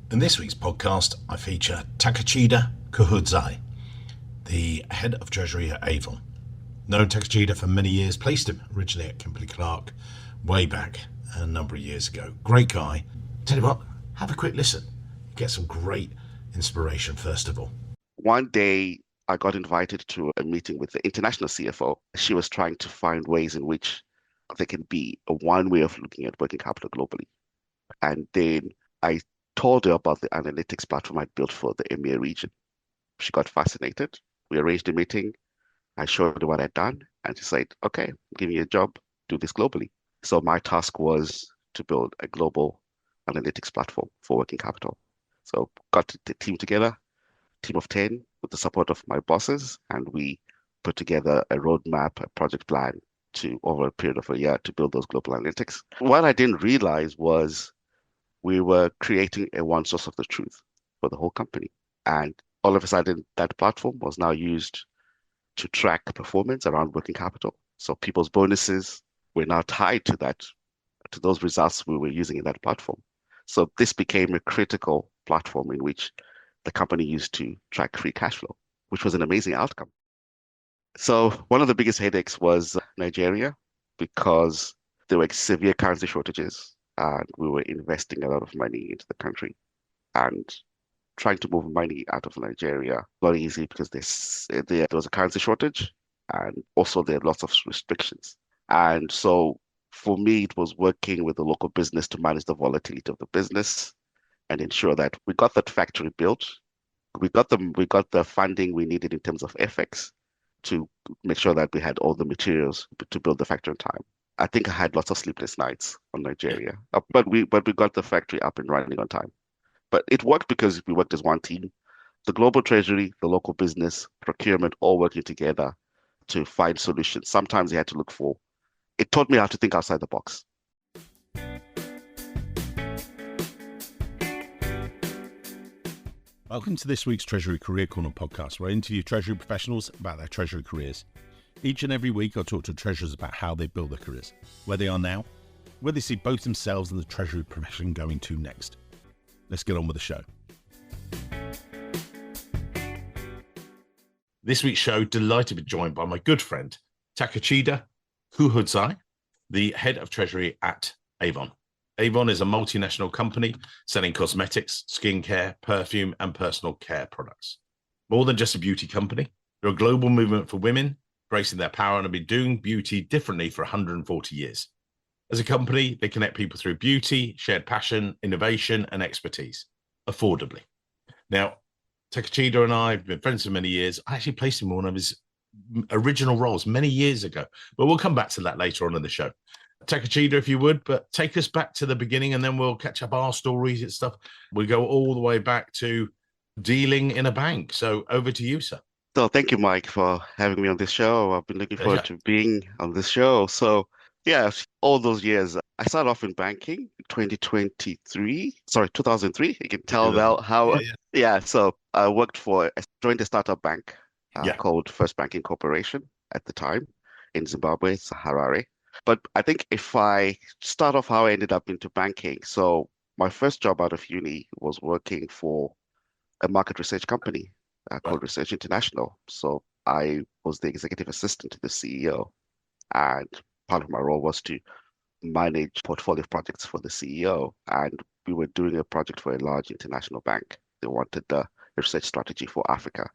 In this week's podcast, I feature Takachida Kuhudzai, the head of Treasury at Avon. Known Takachida for many years, placed him originally at Kimberly Clark way back a number of years ago. Great guy. Tell you what, have a quick listen. Get some great inspiration first of all. One day, I got invited to a meeting with the international CFO. She was trying to find ways in which there can be one way of looking at working capital globally. And then I told her about the analytics platform I'd built for the EMEA region. She got fascinated. We arranged a meeting. I showed her what I'd done, and she said, okay, give me a job, do this globally. So my task was to build a global analytics platform for working capital. So got the team together, team of 10, with the support of my bosses, and we put together a roadmap, a project plan to over a period of a year to build those global analytics. What I didn't realize was we were creating a one source of the truth for the whole company. And all of a sudden, that platform was now used to track performance around working capital. So people's bonuses were now tied to that, to those results we were using in that platform. So this became a critical platform in which the company used to track free cash flow, which was an amazing outcome. So one of the biggest headaches was Nigeria, because there were severe currency shortages and we were investing a lot of money into the country. And trying to move money out of Nigeria not easy because there was a currency shortage, and also there are lots of restrictions. And so for me, it was working with the local business to manage the volatility of the business and ensure that we got that factory built. We got the funding we needed in terms of FX to make sure that we had all the materials to build the factory in time. I think I had lots of sleepless nights on Nigeria, but we got the factory up and running on time. But it worked because we worked as one team. The global treasury, the local business, procurement, all working together to find solutions. Sometimes you had to look for. It taught me how to think outside the box. Welcome to this week's Treasury Career Corner podcast, where I interview Treasury professionals about their Treasury careers. Each and every week, I'll talk to treasurers about how they build their careers, where they are now, where they see both themselves and the Treasury profession going to next. Let's get on with the show. This week's show, delighted to be joined by my good friend, Takachida Kuhudzai, the head of Treasury at Avon. Avon is a multinational company selling cosmetics, skincare, perfume, and personal care products. More than just a beauty company, they're a global movement for women, embracing their power and have been doing beauty differently for 140 years. As a company, they connect people through beauty, shared passion, innovation, and expertise, affordably. Now, Takachida and I have been friends for many years. I actually placed him in one of his original roles many years ago, but we'll come back to that later on in the show. Takachida, if you would, but take us back to the beginning and then we'll catch up our stories and stuff. We go all the way back to dealing in a bank. So over to you, sir. So thank you, Mike, for having me on this show. I've been looking forward to being on this show. So yeah, all those years, I started off in banking, 2003. Sorry, 2003. You can tell now how. Yeah. So I joined a startup bank called First Banking Corporation at the time in Zimbabwe, it's Harare. But I think if I start off how I ended up into banking, so my first job out of uni was working for a market research company called Research International. So I was the executive assistant to the CEO, and part of my role was to manage portfolio projects for the CEO. And we were doing a project for a large international bank. They wanted the research strategy for Africa,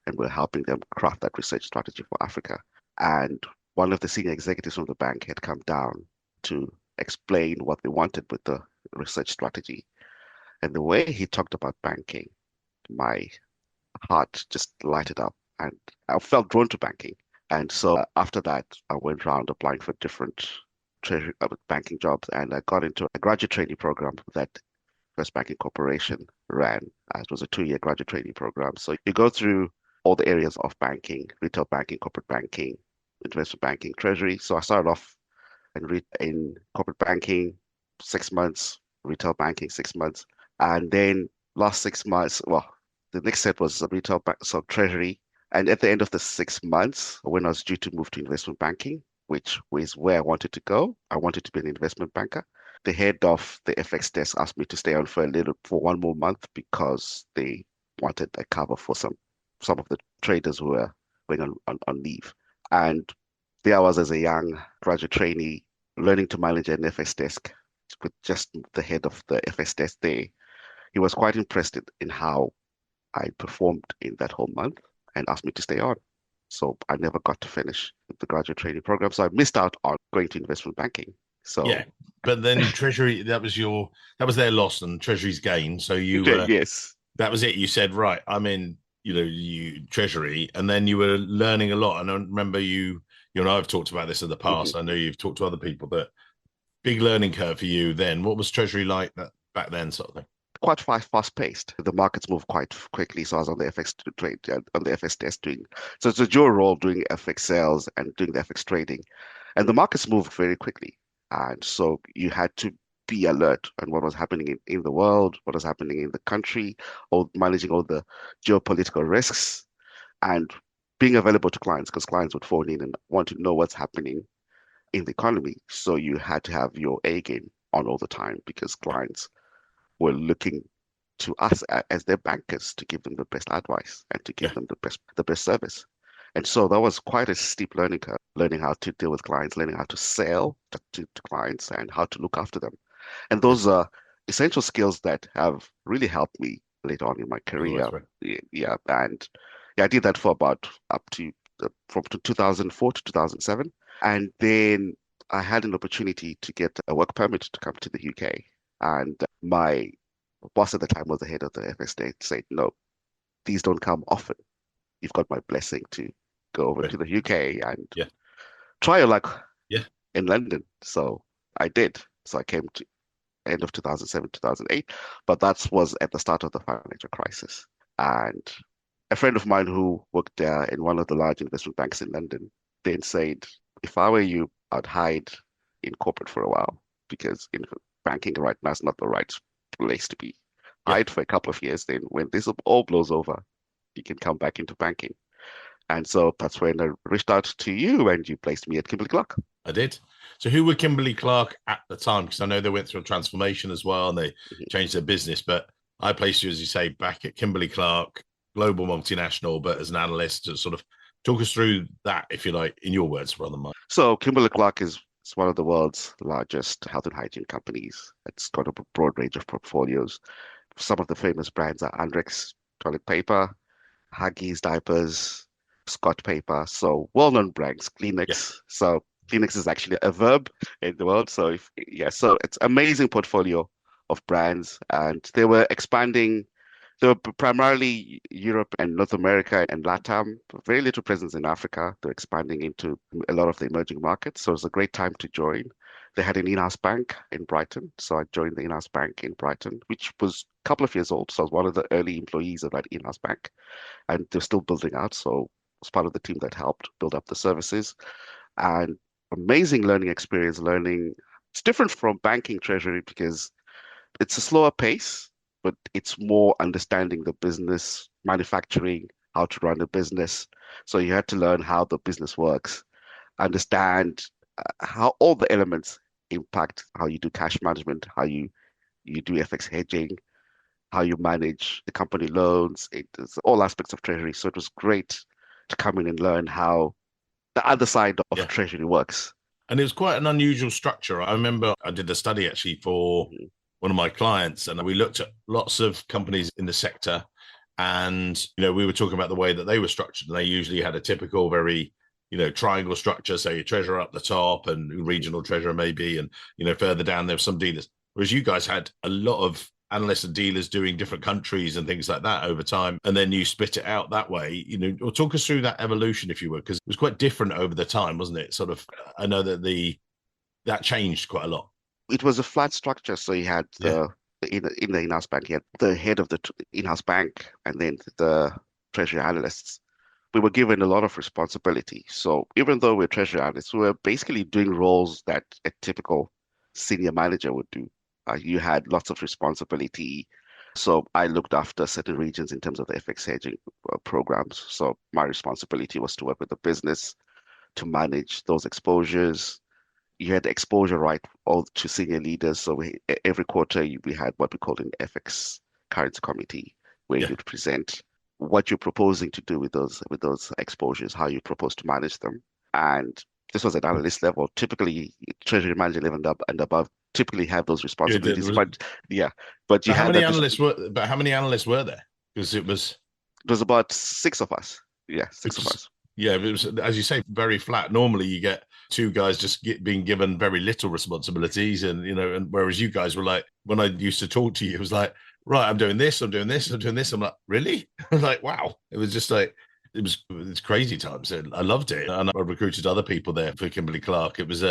and we're helping them craft that research strategy for Africa. And one of the senior executives from the bank had come down to explain what they wanted with the research strategy. And the way he talked about banking, my heart just lighted up and I felt drawn to banking. And so after that, I went around applying for different treasury banking jobs, and I got into a graduate training program that First Banking Corporation ran. It was a 2-year graduate training program. So you go through all the areas of banking: retail banking, corporate banking, investment banking, treasury. So I started off in corporate banking 6 months, retail banking 6 months, and then last 6 months, the next step was retail bank, so treasury. And at the end of the 6 months, when I was due to move to investment banking, which was where I wanted to go, I wanted to be an investment banker. the head of the FX desk asked me to stay on for one more month because they wanted a cover for some of the traders who were going on leave. And there I was as a young graduate trainee learning to manage an FX desk with just the head of the FX desk there. He was quite impressed in how I performed in that whole month and asked me to stay on. So I never got to finish the graduate training program. So I missed out on going to investment banking. So yeah, but then Treasury, that was their loss and Treasury's gain. So you were, yes, that was it. You said, right, I'm in, you Treasury, and then you were learning a lot. And I remember you and I have talked about this in the past. I know you've talked to other people, but big learning curve for you then. What was Treasury like back then, sort of thing? quite fast paced. The markets move quite quickly. So I was on the FX trade on the FX desk doing. So it's a dual role doing FX sales and doing the FX trading, and the markets move very quickly. And so you had to be alert on what was happening in the world, what was happening in the country, or managing all the geopolitical risks and being available to clients because clients would phone in and want to know what's happening in the economy. So you had to have your A game on all the time because clients were looking to us as their bankers to give them the best advice and to give Yeah, them the best service. And so that was quite a steep learning curve, learning how to deal with clients, learning how to sell to clients and how to look after them. And yeah, those are essential skills that have really helped me later on in my all the way career. through. Yeah, and yeah, I did that for about up to from 2004 to 2007. And then I had an opportunity to get a work permit to come to the UK. And my boss at the time was the head of the FSA, said, no, these don't come often. You've got my blessing to go over Right. to the UK and Yeah, try your luck yeah, in London. So I did. So I came to end of 2007, 2008, but that was at the start of the financial crisis. And a friend of mine who worked there in one of the large investment banks in London then said, if I were you, I'd hide in corporate for a while because in banking right now is not the right place to be. yeah. Hide for a couple of years, then when this all blows over, you can come back into banking. And so that's when I reached out to you and you placed me at Kimberly-Clark. I did. So who were Kimberly Clark at the time? Because I know they went through a transformation as well and they Mhm. changed their business. But I placed you, as you say, back at Kimberly Clark, global multinational, but as an analyst to sort of talk us through that, if you like, in your words rather than mine. So Kimberly-Clark is one of the world's largest health and hygiene companies. It's got a broad range of portfolios. Some of the famous brands are Andrex toilet paper, Huggies diapers, Scott paper. So well-known brands, Yeah, Kleenex. So Kleenex is actually a verb in the world. So so it's amazing portfolio of brands, and they were expanding. They were primarily Europe and North America and LATAM, very little presence in Africa. They're expanding into a lot of the emerging markets. So it's a great time to join. They had an in-house bank in Brighton. So I joined the in-house bank in Brighton, which was a couple of years old. So I was one of the early employees of that in-house bank. And they're still building out. So I was part of the team that helped build up the services. And amazing learning experience, learning. It's different from banking treasury because it's a slower pace, but it's more understanding the business, manufacturing, how to run a business. So you had to learn how the business works, understand how all the elements impact how you do cash management, how you do FX hedging, how you manage the company loans. It's all aspects of treasury. So it was great to come in and learn how the other side of yeah. treasury works. And it was quite an unusual structure. I remember I did a study actually for Mhm. one of my clients, and we looked at lots of companies in the sector. And, we were talking about the way that they were structured. And they usually had a typical, very, triangle structure. So your treasurer up the top and regional treasurer maybe. And, further down, there were some dealers. Whereas you guys had a lot of analysts and dealers doing different countries and things like that over time. And then you split it out that way, or talk us through that evolution, if you would, because it was quite different over the time, wasn't it? Sort of, I know that that changed quite a lot. It was a flat structure. So you had Yeah. in the in-house bank, you had the head of the in-house bank and then the treasury analysts. We were given a lot of responsibility. So even though we're treasury analysts, we were basically doing roles that a typical senior manager would do. You had lots of responsibility. So I looked after certain regions in terms of the FX hedging programs. So my responsibility was to work with the business to manage those exposures. you had exposure right all to senior leaders. So every quarter we had what we called an FX currency committee where Yeah. you'd present what you're proposing to do with those exposures, how you propose to manage them. And this was at analyst level. Typically, treasury manager level and above typically have those responsibilities. But yeah, but you But how had many that. analysts were? But how many analysts were there? Because It was about six of us. Yeah, it six of was us. yeah, it was, as you say, very flat. Normally, you get two guys just being given very little responsibilities, and and whereas you guys were like, when I used to talk to you, it was like, right, I'm doing this, I'm doing this, I'm doing this. I'm like, really? I'm like, wow. It was just like it's crazy times. I loved it, and I recruited other people there for Kimberly Clark. It was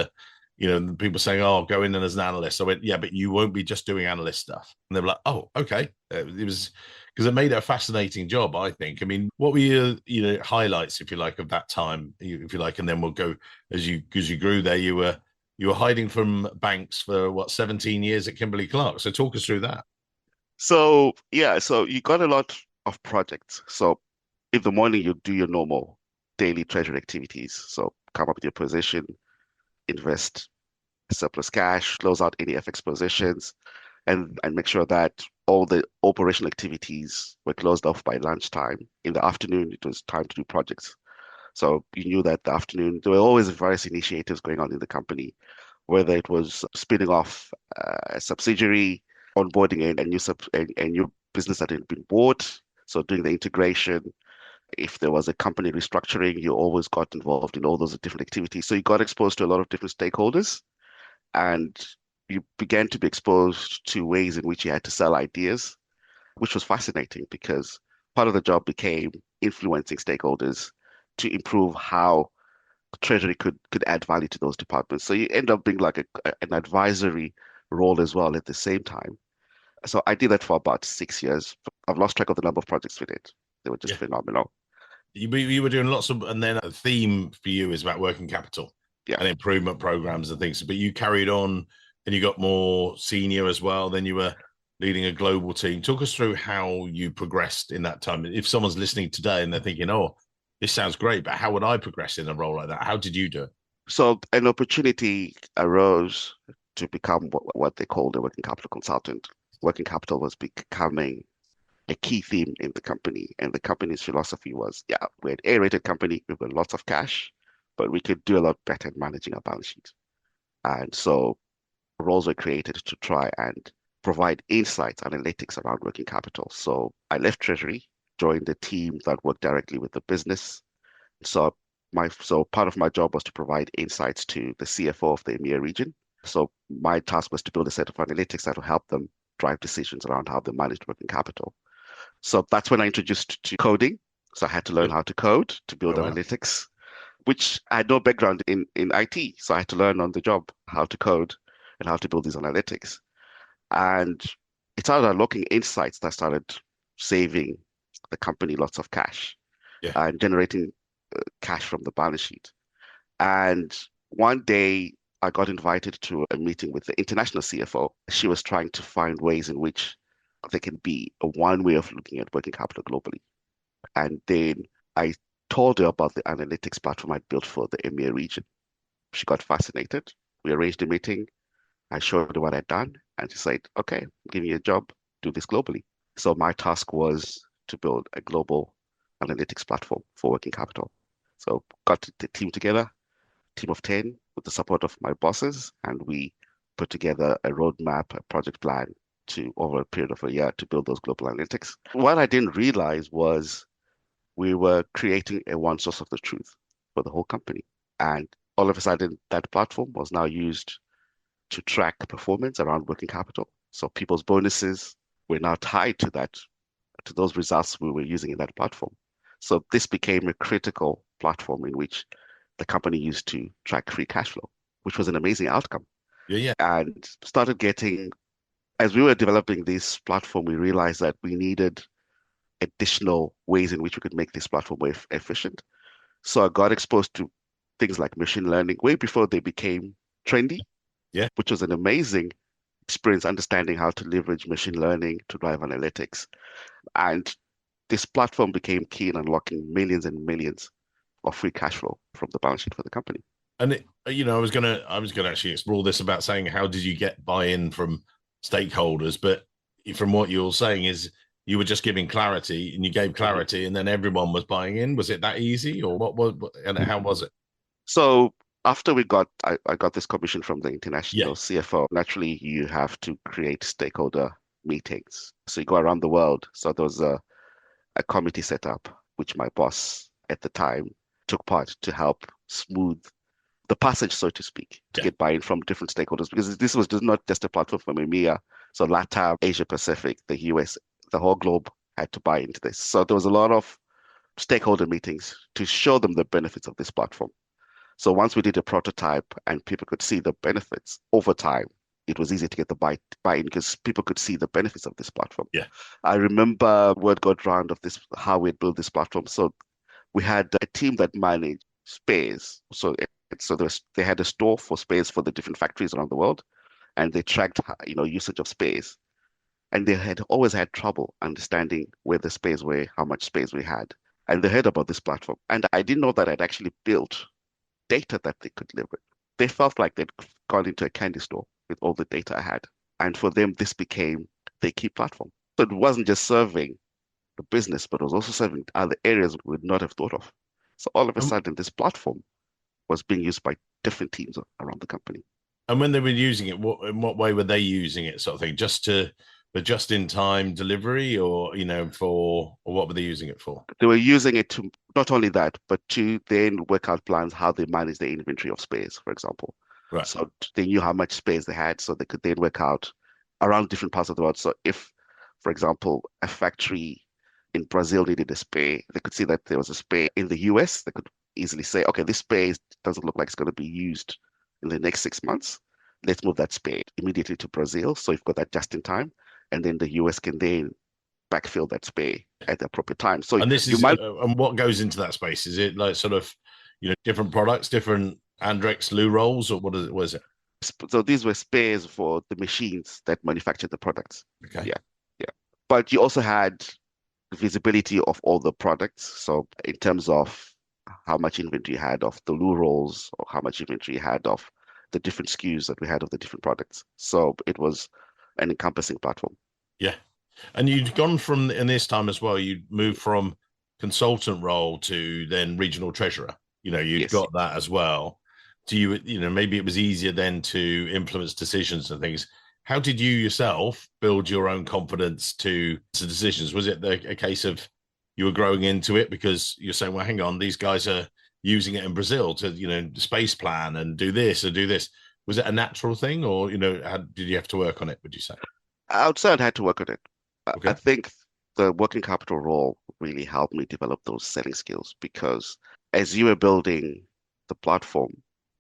people saying, "Oh, go in as an analyst." I went, "Yeah, but you won't be just doing analyst stuff." And they were like, "Oh, okay." It was because it made it a fascinating job, I think. I mean, what were your highlights, if you like, of that time, if you like, and then we'll go as you grew there. You were hiding from banks for what 17 years at Kimberly Clark. So talk us through that. So yeah, so you got a lot of projects. So in the morning you do your normal daily treasury activities. So come up with your position, invest surplus cash, close out any FX positions, and make sure that all the operational activities were closed off by lunchtime. In the afternoon, it was time to do projects. So you knew that the afternoon, there were always various initiatives going on in the company, whether it was spinning off a subsidiary, onboarding a new business that had been bought, so doing the integration. If there was a company restructuring, you always got involved in all those different activities. So you got exposed to a lot of different stakeholders, and you began to be exposed to ways in which you had to sell ideas, which was fascinating because part of the job became influencing stakeholders to improve how Treasury could add value to those departments. So you end up being like an advisory role as well at the same time. So I did that for about 6 years. I've lost track of the number of projects we did. They were just Yeah, phenomenal. you were doing lots of, and then a theme for you is about working capital Yeah. and improvement programs and things. But you carried on, and you got more senior as well. Then you were leading a global team. Talk us through how you progressed in that time. If someone's listening today and they're thinking, "Oh, this sounds great," but how would I progress in a role like that? How did you do it? So an opportunity arose to become what they called a working capital consultant. Working capital was becoming a key theme in the company. And the company's philosophy was, yeah, we're an A-rated company, we've got lots of cash, but we could do a lot better at managing our balance sheet. And so roles were created to try and provide insights, analytics around working capital. So I left Treasury, joined the team that worked directly with the business. So part of my job was to provide insights to the CFO of the EMEA region. So my task was to build a set of analytics that will help them drive decisions around how they manage working capital. So that's when I introduced to coding. So I had to learn Yep. how to code to build Oh wow. analytics, which I had no background in IT. So I had to learn on the job how to code and how to build these analytics. And it started unlocking insights that started saving the company lots of cash Yeah. and generating cash from the balance sheet. And one day I got invited to a meeting with the international CFO. She was trying to find ways in which there can be a one way of looking at working capital globally. And then I told her about the analytics platform I'd built for the EMEA region. She got fascinated. We arranged a meeting. I showed her what I'd done, and she said, "Okay, I'm giving you a job, do this globally." So my task was to build a global analytics platform for working capital. So got the team together, team of 10, with the support of my bosses, and we put together a roadmap, a project plan to over a period of a year to build those global analytics. What I didn't realize was we were creating a one source of the truth for the whole company. And all of a sudden, that platform was now used to track performance around working capital. So people's bonuses were now tied to to those results we were using in that platform. So this became a critical platform in which the company used to track free cash flow, which was an amazing outcome. Yeah. Yeah. And started getting, as we were developing this platform, we realized that we needed additional ways in which we could make this platform more efficient. So I got exposed to things like machine learning way before they became trendy, Yeah. which was an amazing experience understanding how to leverage machine learning to drive analytics. And this platform became key in unlocking millions and millions of free cash flow from the balance sheet for the company. And I was gonna actually explore this about saying how did you get buy-in from stakeholders, but from what you're saying is you were just giving clarity and you gave Mhm. clarity and then everyone was buying in. Was it that easy or and how was it? So after I got this commission from the Yeah, international CFO. Naturally, you have to create stakeholder meetings. So you go around the world. So there was a committee set up, which my boss at the time took part to help smooth the passage, so to speak, to yeah. get buy-in from different stakeholders, because this was just not just a platform from EMEA. So LATAM, Asia Pacific, the US, the whole globe had to buy into this. So there was a lot of stakeholder meetings to show them the benefits of this platform. So once we did a prototype and people could see the benefits over time, it was easy to get the buy-in because people could see the benefits of this platform. Yeah. I remember word got round of this, how we built this platform. So we had a team that managed spares. So they had a store for spares for the different factories around the world, and they tracked usage of spares. And they had always had trouble understanding where the spares were, how much space we had. And they heard about this platform. And I didn't know that I'd actually built data that they could live with. They felt like they'd gone into a candy store with all the data I had. And for them, this became their key platform. So it wasn't just serving the business, but it was also serving other areas we would not have thought of. So all of a And, sudden, this platform was being used by different teams around the company. and when they were using it, in what way were they using it, sort of thing? Just for just in time delivery, or for or what were they using it for? They were using it to not only that, but to then work out plans how they manage the inventory of space, for example. Right. So they knew how much space they had, so they could then work out around different parts of the world. So if, for example, a factory in Brazil needed a spare, they could see that there was a spare in the US. They could easily say, okay, this spare doesn't look like it's going to be used in the next 6 months. Let's move that spare immediately to Brazil. So you've got that just in time. And then the US can then backfill that spare at the appropriate time. So And this you is might, and what goes into that space? Is it like sort of different products, different Andrex loo rolls, or what is it? Was it? so these were spares for the machines that manufactured the products. Okay. Yeah, yeah. But you also had visibility of all the products. So in terms of how much inventory you had of the loo rolls or how much inventory you had of the different SKUs that we had of the different products. So it was an encompassing platform. Yeah. And you'd gone from in this time as well, you'd moved from consultant role to then regional treasurer. You'd Yes. got that as well. Do maybe it was easier then to influence decisions and things. How did you yourself build your own confidence to decisions? Was it a case of you were growing into it because you're saying, well, hang on, these guys are using it in Brazil to, space plan and do this and do this. Was it a natural thing or, did you have to work on it, would you say? Outside, I had to work on it. I Okay. think the working capital role really helped me develop those selling skills because as you were building the platform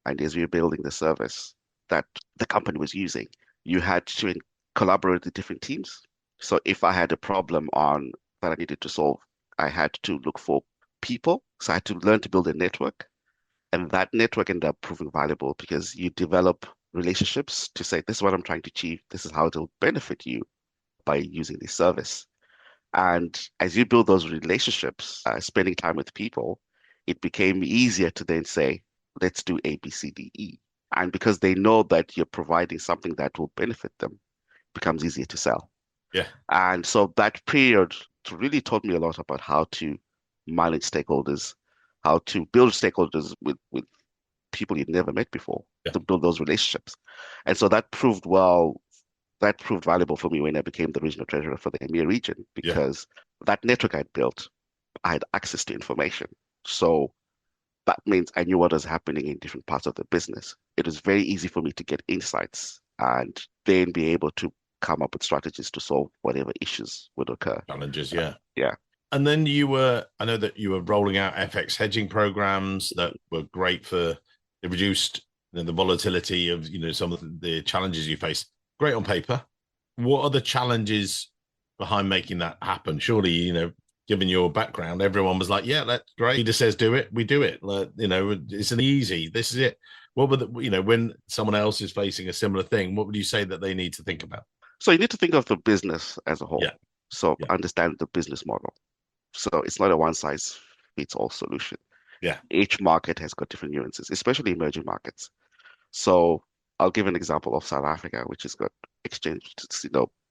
and as you were building the service that the company was using, you had to collaborate with different teams. So if I had a problem on that I needed to solve, I had to look for people. So I had to learn to build a network. And that network ended up proving valuable because you develop relationships to say, this is what I'm trying to achieve. This is how it'll benefit you by using this service. And as you build those relationships, spending time with people, it became easier to then say, let's do A, B, C, D, E. And because they know that you're providing something that will benefit them, it becomes easier to sell. Yeah. And so that period really taught me a lot about how to manage stakeholders, how to build stakeholders with people you'd never met before, Yeah. to build those relationships. And so that proved valuable for me when I became the regional treasurer for the EMEA region Yeah. because that network I'd built, I had access to information. So that means I knew what was happening in different parts of the business. It was very easy for me to get insights and then be able to come up with strategies to solve whatever issues would occur. Challenges. Yeah. Yeah. And then I know that you were rolling out FX hedging programs that were great for the reduced the volatility of, some of the challenges you face. Great on paper. What are the challenges behind making that happen? Surely, given your background, everyone was like, yeah, that's great. He just says, do it. We do it. Like, it's an easy, this is it. What would when someone else is facing a similar thing, what would you say that they need to think about? So you need to think of the business as a whole. Yeah. So Yeah. understand the business model. So it's not a one size fits all solution. Yeah. Each market has got different nuances, especially emerging markets. So I'll give an example of South Africa, which has got exchange,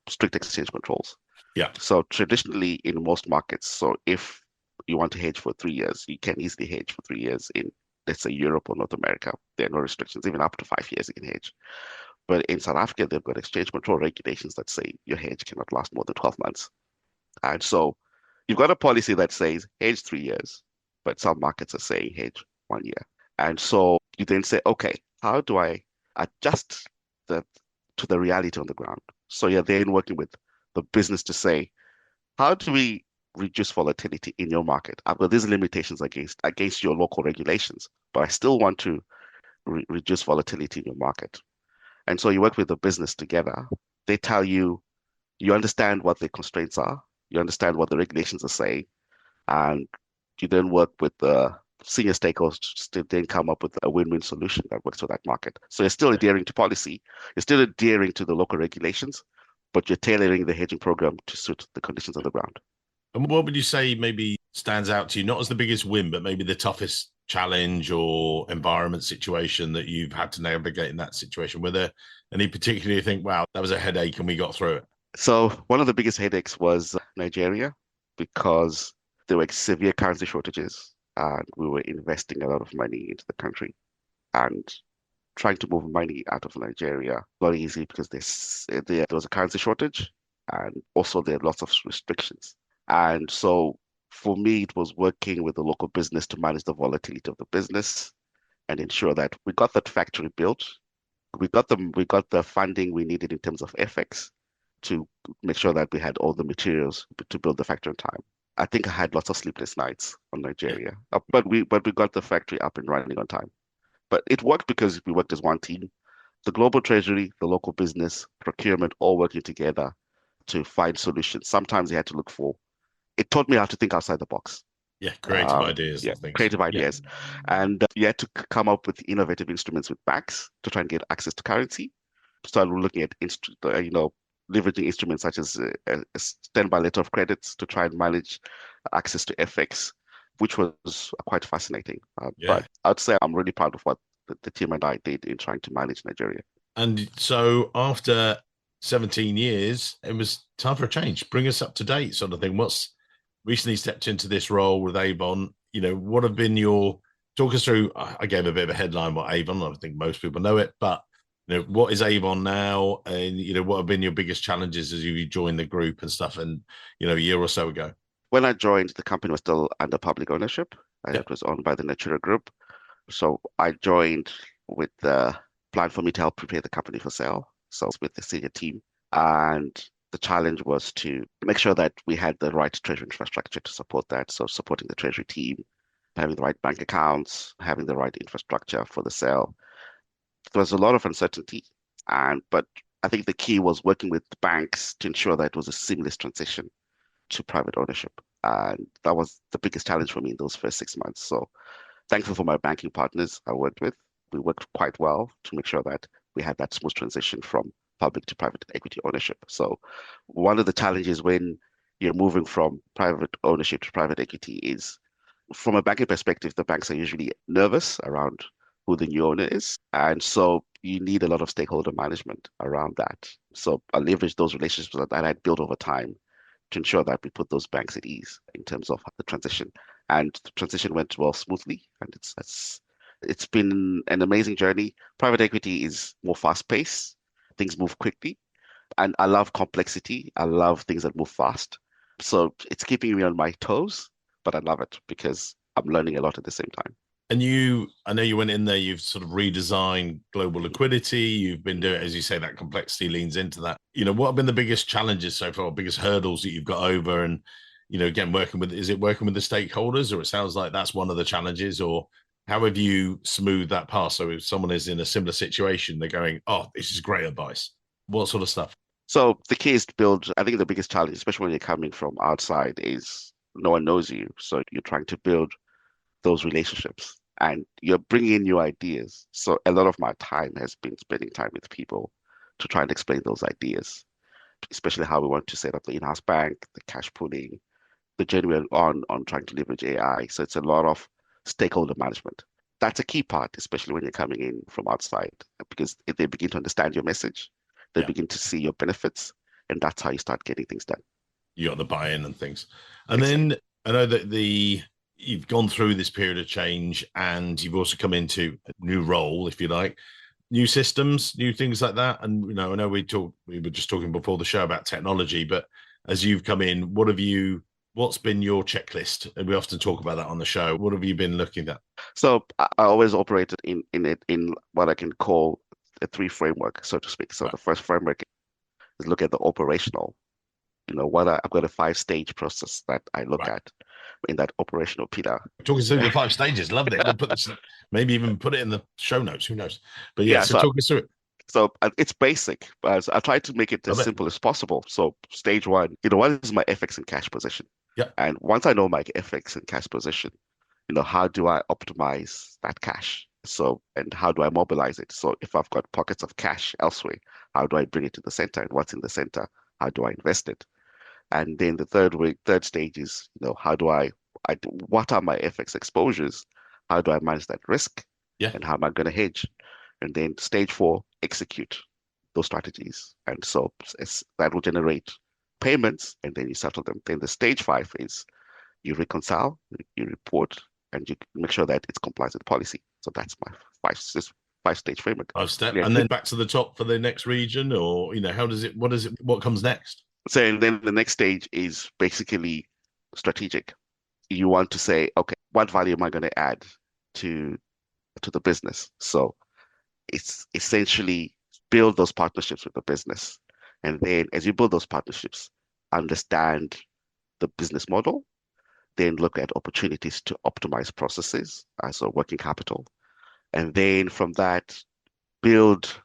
strict exchange controls. Yeah. So traditionally in most markets, so if you want to hedge for 3 years, you can easily hedge for 3 years in, let's say, Europe or North America. There are no restrictions, even up to 5 years you can hedge. But in South Africa, they've got exchange control regulations that say your hedge cannot last more than 12 months. And so you've got a policy that says hedge 3 years, but some markets are saying hedge 1 year. And so you then say, okay, how do I adjust that to the reality on the ground? So you're then working with the business to say, how do we reduce volatility in your market? I've got these limitations against your local regulations, but I still want to reduce volatility in your market. And so you work with the business together. They tell you, you understand what the constraints are, you understand what the regulations are saying, and you then work with the senior stakeholders to then come up with a win-win solution that works for that market. So you're still adhering to policy, you're still adhering to the local regulations, but you're tailoring the hedging program to suit the conditions on the ground. And what would you say maybe stands out to you, not as the biggest win, but maybe the toughest challenge or environment situation that you've had to navigate in that situation? Were there any particularly you think, wow, that was a headache and we got through it? So one of the biggest headaches was Nigeria, because there were severe currency shortages and we were investing a lot of money into the country. And trying to move money out of Nigeria not easy because there was a currency shortage and also there are lots of restrictions. And so for me, it was working with the local business to manage the volatility of the business and ensure that we got that factory built. We got the funding we needed in terms of FX to make sure that we had all the materials to build the factory on time. I think I had lots of sleepless nights on Yeah. Nigeria, but we got the factory up and running on time. But it worked because we worked as one team. The global treasury, the local business, procurement, all working together to find solutions. Sometimes you had to look for. It taught me how to think outside the box. Yeah. Creative ideas Yeah, and things. creative Yeah. ideas, and you had to come up with innovative instruments with banks to try and get access to currency. Started looking at leveraging instruments such as a standby letter of credits to try and manage access to FX, which was quite fascinating. Yeah. But I'd say I'm really proud of what the team and I did in trying to manage Nigeria. And so after 17 years, it was time for a change. Bring us up to date, sort of thing. What's recently stepped into this role with Avon? What have been your talk us through? I gave a bit of a headline what Avon. I think most people know it, but what is Avon now? And what have been your biggest challenges as you joined the group and stuff? And a year or so ago. When I joined, the company was still under public ownership, and Yeah. it was owned by the Natura Group. So I joined with the plan for me to help prepare the company for sale. So with the senior team. And the challenge was to make sure that we had the right treasury infrastructure to support that. So supporting the treasury team, having the right bank accounts, having the right infrastructure for the sale. There was a lot of uncertainty. But I think the key was working with the banks to ensure that it was a seamless transition to private ownership. And that was the biggest challenge for me in those first 6 months. So thankful for my banking partners I worked with. We worked quite well to make sure that we had that smooth transition from public to private equity ownership. So one of the challenges when you're moving from private ownership to private equity is, from a banking perspective, the banks are usually nervous around who the new owner is. And so you need a lot of stakeholder management around that. So I leveraged those relationships that I'd built over time to ensure that we put those banks at ease in terms of the transition. And the transition went well smoothly, and it's been an amazing journey. Private equity is more fast paced, things move quickly, and I love complexity. I love things that move fast. So it's keeping me on my toes, but I love it because I'm learning a lot at the same time. And I know you went in there, you've sort of redesigned global liquidity. You've been doing, as you say, that complexity leans into that. What have been the biggest challenges so far, biggest hurdles that you've got over? And, again, is it working with the stakeholders, or it sounds like that's one of the challenges, or how have you smoothed that path? So if someone is in a similar situation, they're going, oh, this is great advice. What sort of stuff? So the key is to build, I think the biggest challenge, especially when you're coming from outside, is no one knows you. So you're trying to build those relationships and you're bringing in new ideas. So a lot of my time has been spending time with people to try and explain those ideas, especially how we want to set up the in-house bank, the cash pooling, the journey we're on trying to leverage AI. So it's a lot of stakeholder management. That's a key part, especially when you're coming in from outside, because if they begin to understand your message, they Yeah. begin to see your benefits, and that's how you start getting things done. You got the buy-in and things. And Exactly. then I know that you've gone through this period of change and you've also come into a new role, if you like, new systems, new things like that. And I know we were just talking before the show about technology, but as you've come in, what's been your checklist? And we often talk about that on the show. What have you been looking at? So I always operated in what I can call a three framework, so to speak. So Right. the first framework is look at the operational. I've got a five-stage process that I look Right. at in that operational pillar. Talk us through the 5 stages. Loved it. We'll put this, maybe even put it in the show notes. Who knows? But yeah, Yeah, so so talk us through it. it's basic, but I try to make it as Love it. simple as possible. So stage one, what is my FX and cash position? Yeah. And once I know my FX and cash position, how do I optimize that cash? So, and how do I mobilize it? So if I've got pockets of cash elsewhere, how do I bring it to the center? And what's in the center? How do I invest it? And then the third stage is, what are my FX exposures? How do I manage that risk? Yeah. And how am I going to hedge? And then stage four, execute those strategies. And so that will generate payments and then you settle them. Then the stage five is you reconcile, you report, and you make sure that it's complies with policy. So that's my five-stage framework. I've stepped Yeah. and then back to the top for the next region, or what comes next? So and then the next stage is basically strategic. You want to say, okay, what value am I going to add to the business? So it's essentially build those partnerships with the business. And then as you build those partnerships, understand the business model, then look at opportunities to optimize processes, so working capital. And then from that, build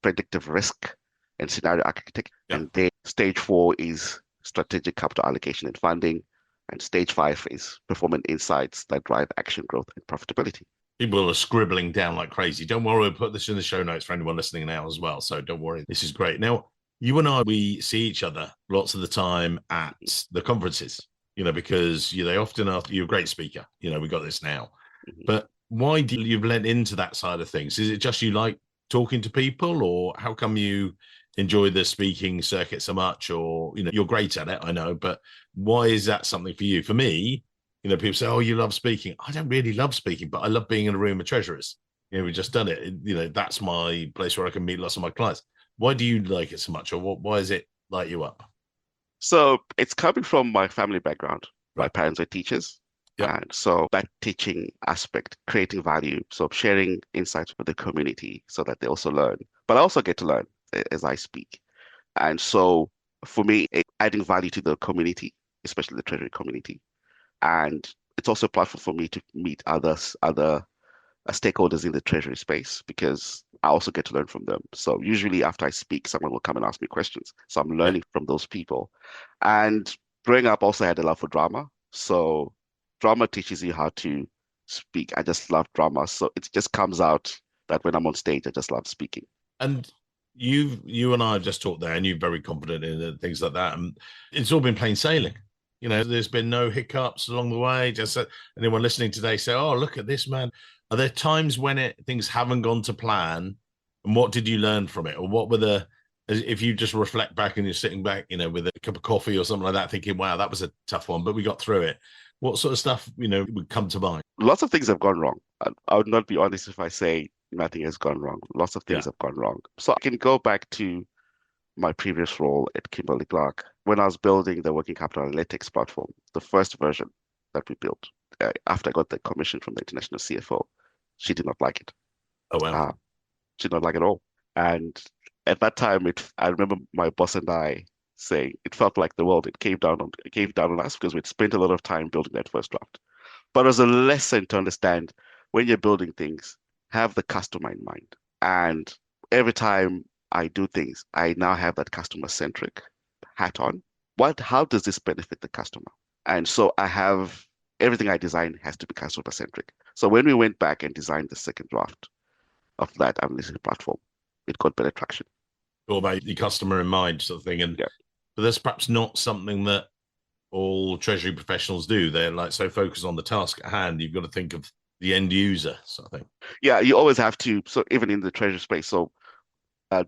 predictive risk and scenario architect. Yeah. And then stage four is strategic capital allocation and funding. And stage five is performance insights that drive action growth and profitability. People are scribbling down like crazy. Don't worry, we'll put this in the show notes for anyone listening now as well. So don't worry. This is great. Now, you and I, we see each other lots of the time at the conferences, because they often are, you're a great speaker. We got this now. Mhm. But why do you've lent into that side of things? Is it just you like talking to people, or how come you enjoy the speaking circuit so much? Or, you're great at it, I know, but why is that something for you? For me, people say, oh, you love speaking. I don't really love speaking, but I love being in a room of treasurers. We've just done it. That's my place where I can meet lots of my clients. Why do you like it so much, or why is it light you up? So it's coming from my family background. My Right. parents were teachers. Yep. And so that teaching aspect, creating value, so sharing insights with the community so that they also learn. But I also get to learn as I speak. And so for me, adding value to the community, especially the treasury community. And it's also a platform for me to meet other stakeholders in the treasury space because I also get to learn from them. So usually after I speak, someone will come and ask me questions. So I'm learning from those people. And growing up, also had a love for drama. So drama teaches you how to speak. I just love drama. So it just comes out that when I'm on stage, I just love speaking. And you and I have just talked there, and you're very confident in things like that. And it's all been plain sailing. There's been no hiccups along the way. Just anyone listening today say, "Oh, look at this man." Are there times when things haven't gone to plan? And what did you learn from it, or what were if you just reflect back and you're sitting back, with a cup of coffee or something like that, thinking, "Wow, that was a tough one, but we got through it." What sort of stuff, would come to mind? Lots of things have gone wrong. I would not be honest if I say nothing has gone wrong. Lots of things have gone wrong. So I can go back to my previous role at Kimberly Clark. When I was building the working capital analytics platform, the first version that we built, after I got the commission from the international CFO, she did not like it. Oh, wow. She did not like it at all. And at that time, I remember my boss and I saying it felt like the world. It came down on us because we'd spent a lot of time building that first draft. But it was a lesson to understand when you're building things, have the customer in mind. And every time I do things, I now have that customer-centric hat on. How does this benefit the customer? And so I have everything I design has to be customer-centric. So when we went back and designed the second draft of that analytics platform, it got better traction. All about the customer in mind, sort of thing. But that's perhaps not something that all treasury professionals do. They're like so focused on the task at hand, you've got to think of the end user sort of thing. Yeah, you always have to. So even in the treasury space, so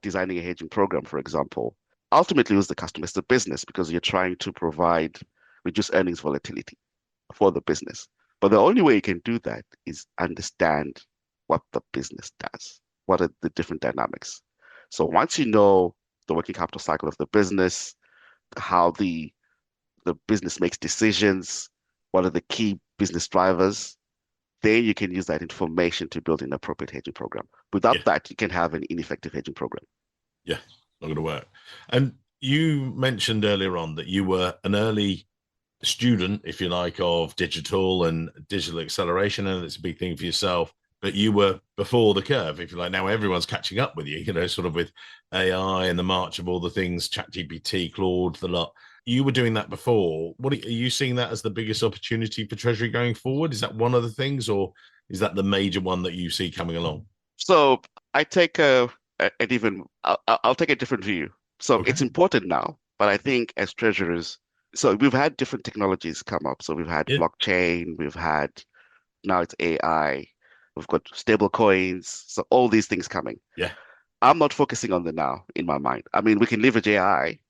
designing a hedging program, for example, ultimately who's the customer? It's the business because you're trying to provide reduce earnings volatility for the business. But the only way you can do that is understand what the business does. What are the different dynamics? So once you know the working capital cycle of the business, how the business makes decisions, what are the key business drivers, then you can use that information to build an appropriate hedging program. Without Yeah, that, you can have an ineffective hedging program. yeah, not going to work. And you mentioned earlier on that you were an early student, if you like, of digital acceleration, and it's a big thing for yourself. But you were before the curve, if you like. Now everyone's catching up with you, sort of with AI and the march of all the things, ChatGPT, Claude, the lot. You were doing that before. What are you seeing that as the biggest opportunity for Treasury going forward? Is that one of the things, or is that the major one that you see coming along? So I take an even, I'll take a different view. So Okay. it's important now, but I think as treasurers, so we've had different technologies come up. So we've had Yeah. blockchain, we've had, now it's AI, we've got stable coins. So all these things coming. Yeah. I'm not focusing on the now in my mind. I mean, we can leverage AI,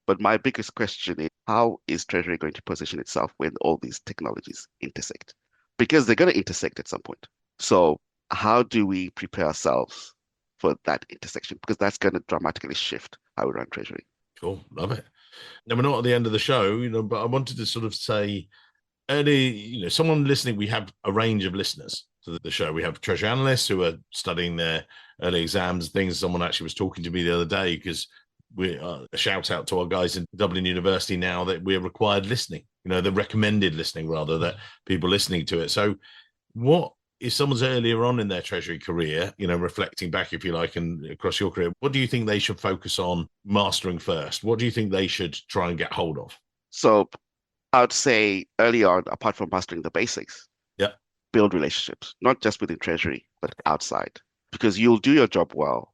but my biggest question is how is Treasury going to position itself when all these technologies intersect? Because they're going to intersect at some point. So how do we prepare ourselves for that intersection? Because that's going to dramatically shift how we run Treasury. Cool. Love it. Now we're not at the end of the show, but I wanted to sort of say early, someone listening, we have a range of listeners to the show. We have treasury analysts who are studying their early exams, things. Someone actually was talking to me the other day because we a shout out to our guys in Dublin University now that we're required listening, the recommended listening rather, that people listening to it. So what if someone's earlier on in their treasury career, reflecting back, if you like, and across your career, what do you think they should focus on mastering first? What do you think they should try and get hold of? So I'd say early on, apart from mastering the basics, Yeah. build relationships, not just within Treasury, but outside, because you'll do your job well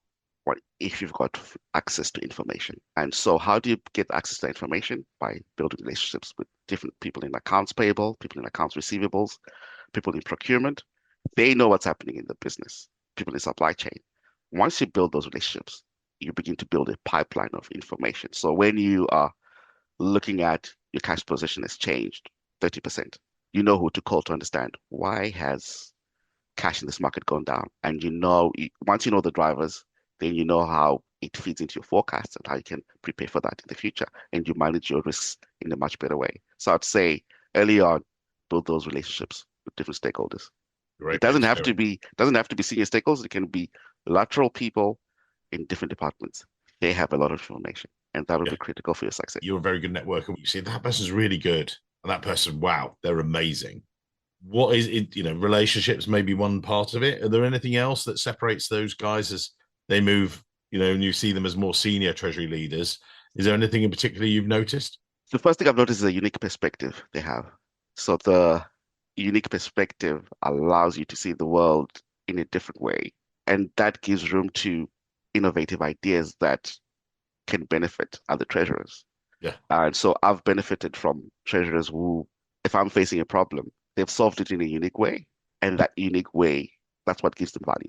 if you've got access to information. And so how do you get access to information? By building relationships with different people in accounts payable, people in accounts receivables, people in procurement. They know what's happening in the business, people in supply chain. Once you build those relationships, you begin to build a pipeline of information. So when you are looking at your cash position has changed 30%, you know who to call to understand why has cash in this market gone down. And once you know the drivers, then you know how it feeds into your forecast and how you can prepare for that in the future. And you manage your risks in a much better way. So I'd say early on, build those relationships with different stakeholders. It Great way doesn't to have go. to be doesn't have to be senior stakeholders. It can be lateral people in different departments. They have a lot of information, and that will Yeah. be critical for your success. You're a very good networker. You see, that person's really good. And that person, wow, they're amazing. What is it? Relationships may be one part of it. Are there anything else that separates those guys as they move, and you see them as more senior treasury leaders? Is there anything in particular you've noticed? The first thing I've noticed is a unique perspective they have. So the unique perspective allows you to see the world in a different way, and that gives room to innovative ideas that can benefit other treasurers. Yeah. And so I've benefited from treasurers who, if I'm facing a problem, they've solved it in a unique way. And that unique way, that's what gives them value.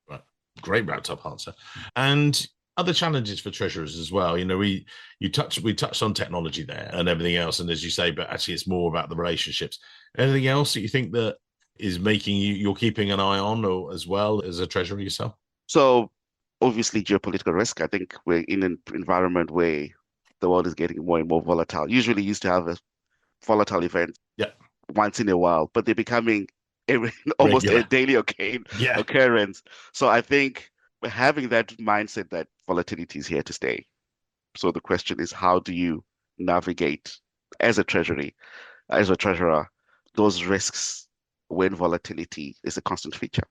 Right. Great wrapped up answer. And other challenges for treasurers as well. We touched on technology there and everything else. And as you say, but actually it's more about the relationships. Anything else that you think that is making you're keeping an eye on, or as well as a treasurer yourself? So obviously geopolitical risk. I think we're in an environment where the world is getting more and more volatile. Usually used to have a volatile event Yeah. once in a while, but they're becoming almost a Regular. daily Yeah. occurrence. So I think having that mindset that volatility is here to stay. So the question is, how do you navigate as a as a treasurer, those risks when volatility is a constant feature?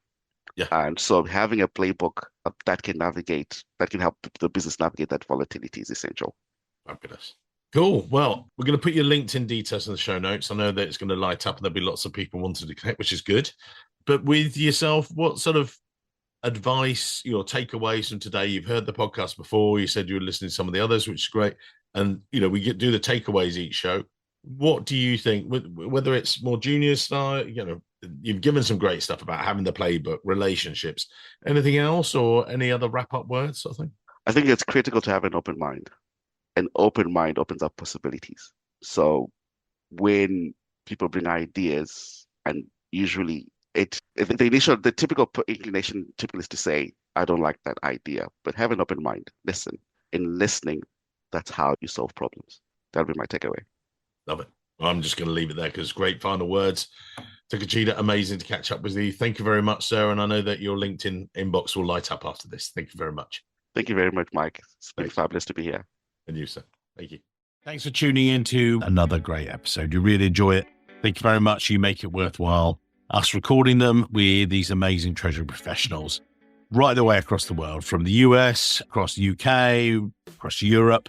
Yeah. And so having a playbook that can help the business navigate that volatility is essential. Fabulous. Cool. Well, we're going to put your LinkedIn details in the show notes. I know that it's going to light up and there'll be lots of people wanting to connect, which is good. But with yourself, what sort of advice, your takeaways from today? You've heard the podcast before. You said you were listening to some of the others, which is great. And, we do the takeaways each show. what do you think, whether it's more junior style, you've given some great stuff about having the playbook, relationships, anything else or any other wrap up words, I think? I think it's critical to have an open mind. An open mind opens up possibilities. So when people bring ideas, and usually the typical inclination typically is to say, I don't like that idea, but have an open mind. Listen. In listening, that's how you solve problems. That'll be my takeaway. Love it. Well, I'm just going to leave it there because great final words. Takachida, amazing to catch up with you. Thank you very much, sir. And I know that your LinkedIn inbox will light up after this. Thank you very much. Thank you very much, Mike. It's been fabulous to be here. And you, sir. Thank you. Thanks for tuning in to another great episode. You really enjoy it. Thank you very much. You make it worthwhile. Us recording them with these amazing Treasury professionals right the way across the world, from the US, across the UK, across Europe.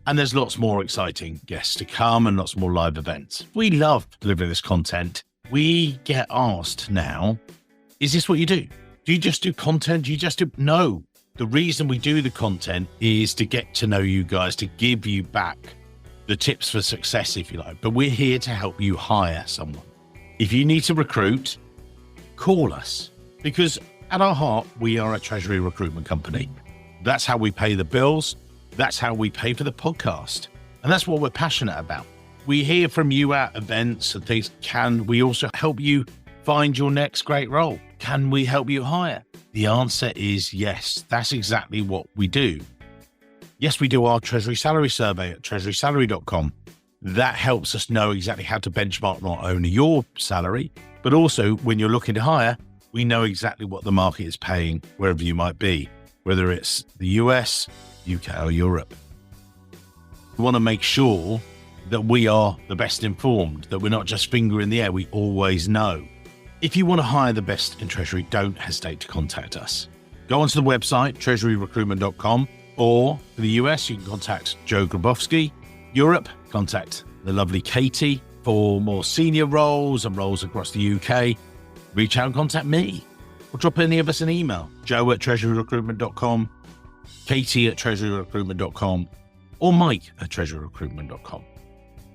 And there's lots more exciting guests to come and lots more live events. We love delivering this content. We get asked now, is this what you do? Do you just do content? Do you just do? No. The reason we do the content is to get to know you guys, to give you back the tips for success, if you like. But we're here to help you hire someone. If you need to recruit, call us, because at our heart, we are a Treasury recruitment company. That's how we pay the bills. That's how we pay for the podcast. And that's what we're passionate about. We hear from you at events and things. Can we also help you find your next great role? Can we help you hire? The answer is yes. That's exactly what we do. Yes, we do our Treasury salary survey at treasurysalary.com. That helps us know exactly how to benchmark not only your salary, but also when you're looking to hire, we know exactly what the market is paying wherever you might be, whether it's the US, UK, or Europe. We want to make sure that we are the best informed, that we're not just finger in the air. We always know. If you want to hire the best in Treasury, don't hesitate to contact us. Go onto the website, treasuryrecruitment.com, or for the US, you can contact Joe Grabowski. Europe, contact the lovely Katie. For more senior roles and roles across the UK, reach out and contact me, or drop any of us an email, joe@treasuryrecruitment.com, katie@treasuryrecruitment.com, or mike@treasuryrecruitment.com.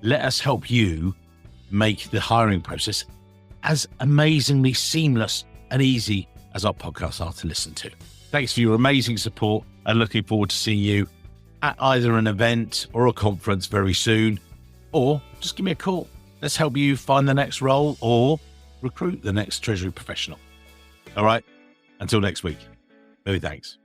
Let us help you make the hiring process as amazingly seamless and easy as our podcasts are to listen to. Thanks for your amazing support, and looking forward to seeing you at either an event or a conference very soon, or just give me a call. Let's help you find the next role or recruit the next Treasury professional. All right. Until next week. Many thanks.